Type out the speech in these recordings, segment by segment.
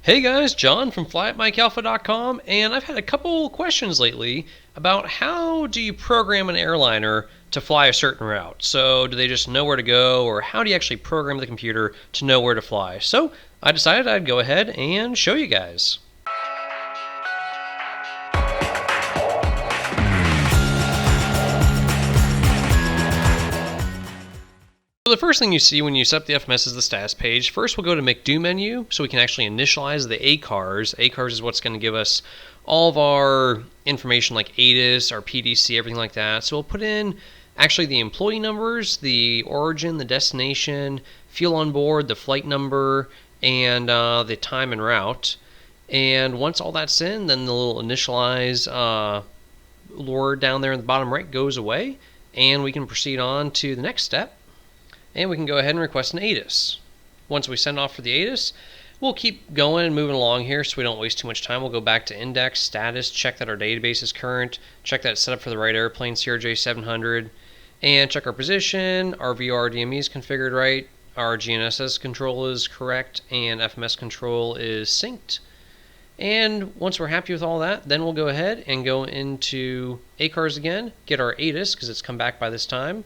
Hey guys, John from flyatmikealpha.com, and I've had a couple questions lately about how do you program an airliner to fly a certain route. So do they just know where to go, or how do you actually program the computer to know where to fly? So I decided I'd go ahead and show you guys. So the first thing you see when you set up the FMS is the status page. First, we'll go to MCDU menu so we can actually initialize the ACARS. ACARS is what's going to give us all of our information like ATIS, our PDC, everything like that. So we'll put in actually the employee numbers, the origin, the destination, fuel on board, the flight number, and the time and route. And once all that's in, then the little initialize word down there in the bottom right goes away, and we can proceed on to the next step. And we can go ahead and request an ATIS. Once we send off for the ATIS, we'll keep going and moving along here so we don't waste too much time. We'll go back to index, status, check that our database is current, check that it's set up for the right airplane, CRJ700, and check our position, our VRDME is configured right, our GNSS control is correct, and FMS control is synced. And once we're happy with all that, then we'll go ahead and go into ACARS again, get our ATIS because it's come back by this time.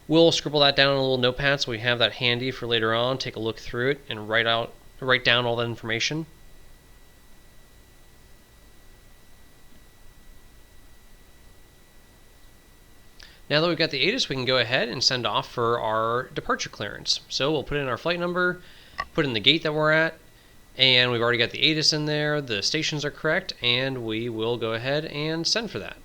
We'll scribble that down in a little notepad so we have that handy for later on. Take a look through it and write down all that information. Now that we've got the ATIS, we can go ahead and send off for our departure clearance. So we'll put in our flight number, put in the gate that we're at, and we've already got the ATIS in there, the stations are correct, and we will go ahead and send for that.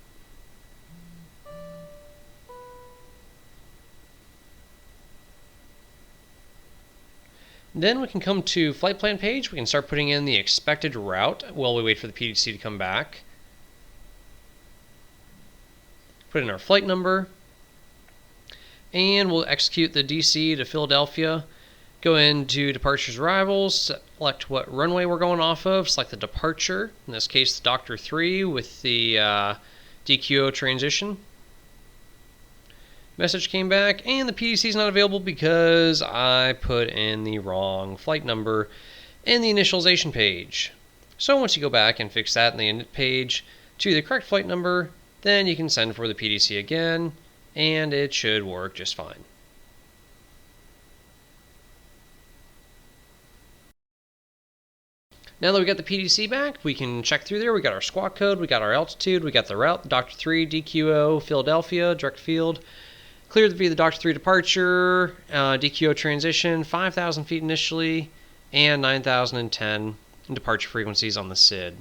Then we can come to flight plan page. We can start putting in the expected route while we wait for the PDC to come back. Put in our flight number, and we'll execute the DC to Philadelphia. Go into departures arrivals, select what runway we're going off of, select the departure, in this case the Doctor 3 with the DQO transition. Message came back, and the PDC is not available because I put in the wrong flight number in the initialization page. So once you go back and fix that in the init page to the correct flight number, then you can send for the PDC again, and it should work just fine. Now that we got the PDC back, we can check through there. We got our squawk code, we got our altitude, we got the route, Dr. 3, DQO, Philadelphia, direct field. Cleared via the Dr. 3 departure, DQO transition, 5,000 feet initially, and 9,010 departure frequencies on the SID.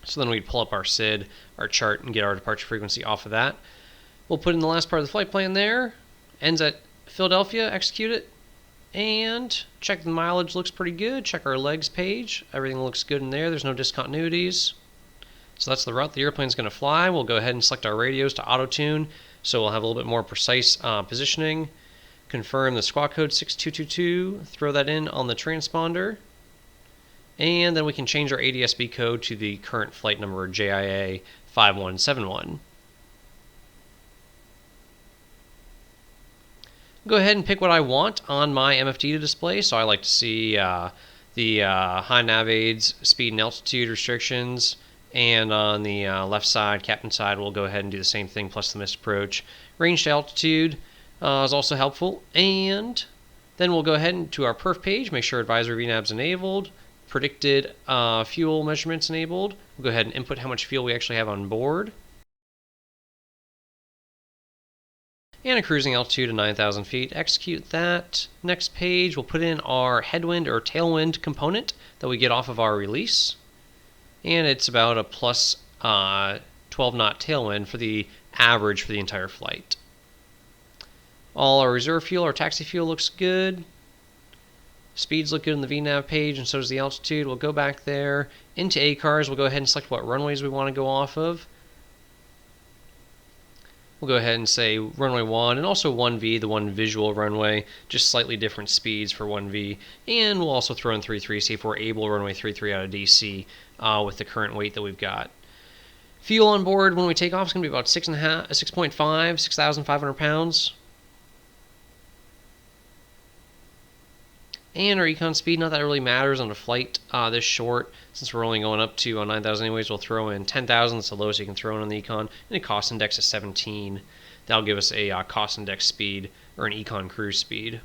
So then we'd pull up our SID, our chart, and get our departure frequency off of that. We'll put in the last part of the flight plan there, ends at Philadelphia, execute it, and check the mileage looks pretty good. Check our legs page, everything looks good in there, there's no discontinuities. So that's the route the airplane's going to fly. We'll go ahead and select our radios to auto-tune, so we'll have a little bit more precise positioning. Confirm the squawk code 6222, throw that in on the transponder, and then we can change our ADSB code to the current flight number, JIA 5171. Go ahead and pick what I want on my MFD to display, so I like to see the high nav aids, speed and altitude restrictions, and on the left side, captain side, we'll go ahead and do the same thing plus the missed approach. Range to altitude is also helpful. And then we'll go ahead and to our perf page, make sure advisory VNAV is enabled, predicted fuel measurements enabled. We'll go ahead and input how much fuel we actually have on board. And a cruising altitude of 9,000 feet. Execute that. Next page, we'll put in our headwind or tailwind component that we get off of our release. And it's about a plus 12 knot tailwind for the average for the entire flight. All our reserve fuel, our taxi fuel looks good. Speeds look good on the VNAV page, and so does the altitude. We'll go back there into ACARS. We'll go ahead and select what runways we want to go off of. We'll go ahead and say runway 1 and also 1V, the one visual runway, just slightly different speeds for 1V. And we'll also throw in 33, see if we're able to runway 33 out of DC with the current weight that we've got. Fuel on board when we take off is going to be about 6,500 pounds. And our econ speed, not that it really matters on a flight this short, since we're only going up to 9,000 anyways. We'll throw in 10,000, it's the lowest you can throw in on the econ, and a cost index of 17. That'll give us a cost index speed, or an econ cruise speed.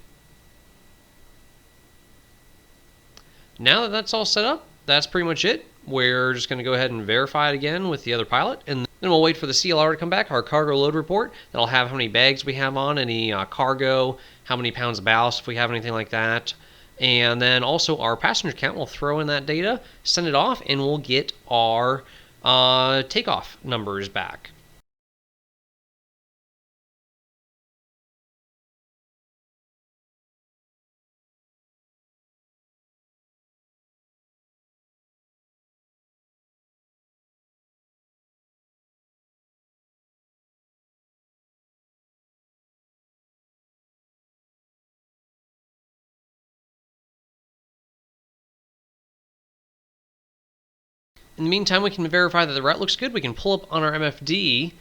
Now that that's all set up, that's pretty much it. We're just going to go ahead and verify it again with the other pilot, and then we'll wait for the CLR to come back, our cargo load report. That'll have how many bags we have on, any cargo, how many pounds of ballast if we have anything like that. And then also our passenger count, we'll throw in that data, send it off, and we'll get our takeoff numbers back. In the meantime, we can verify that the route looks good. We can pull up on our MFD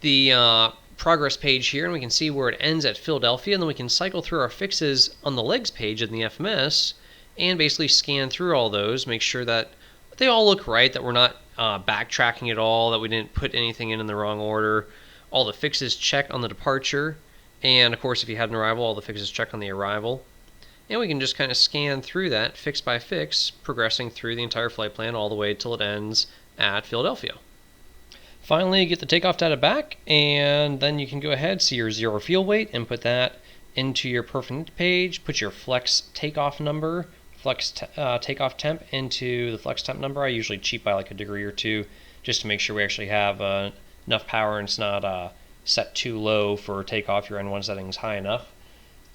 the progress page here, and we can see where it ends at Philadelphia, and then we can cycle through our fixes on the legs page in the FMS and basically scan through all those, make sure that they all look right, that we're not backtracking at all, that we didn't put anything in the wrong order. All the fixes check on the departure, and of course if you had an arrival, all the fixes check on the arrival. And we can just kind of scan through that, fix by fix, progressing through the entire flight plan all the way till it ends at Philadelphia. Finally, get the takeoff data back, and then you can go ahead, see your zero fuel weight, and put that into your perf page, put your flex takeoff number, flex takeoff temp into the flex temp number. I usually cheat by like a degree or two, just to make sure we actually have enough power and it's not set too low for takeoff, your N1 setting is high enough.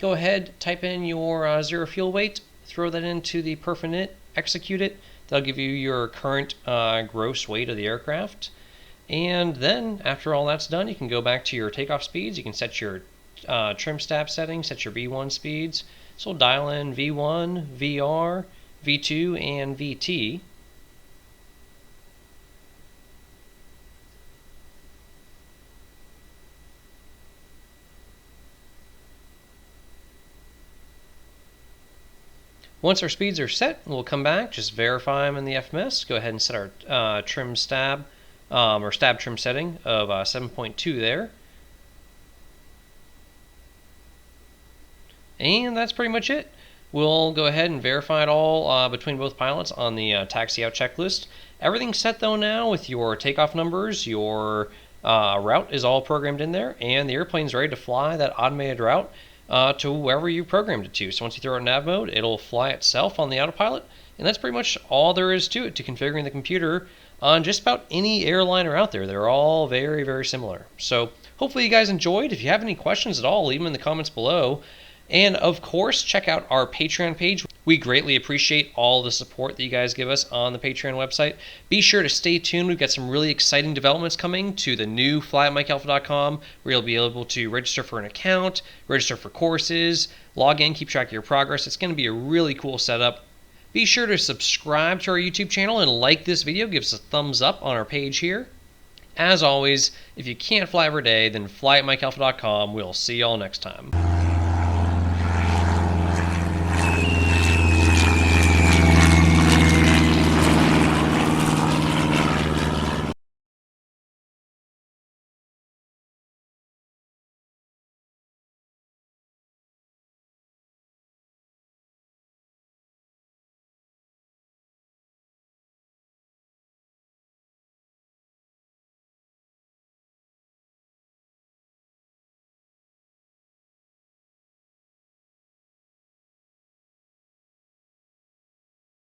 Go ahead, type in your zero fuel weight, throw that into the perf init, execute it. That'll give you your current gross weight of the aircraft. And then, after all that's done, you can go back to your takeoff speeds. You can set your trim stab settings, set your V1 speeds. So we'll dial in V1, VR, V2, and VT. Once our speeds are set, we'll come back, just verify them in the FMS. Go ahead and set our trim stab, or stab trim setting of 7.2 there. And that's pretty much it. We'll go ahead and verify it all between both pilots on the taxi out checklist. Everything's set though now with your takeoff numbers, your route is all programmed in there, and the airplane's ready to fly that automated route to wherever you programmed it to. So once you throw it in nav mode, it'll fly itself on the autopilot, and that's pretty much all there is to it, to configuring the computer on just about any airliner out there. They're all very, very similar. So hopefully you guys enjoyed. If you have any questions at all, leave them in the comments below. And of course, check out our Patreon page. We greatly appreciate all the support that you guys give us on the Patreon website. Be sure to stay tuned. We've got some really exciting developments coming to the new fly@MikeAlpha.com, where you'll be able to register for an account, register for courses, log in, keep track of your progress. It's going to be a really cool setup. Be sure to subscribe to our YouTube channel and like this video. Give us a thumbs up on our page here. As always, if you can't fly every day, then fly@MikeAlpha.com. We'll see y'all next time.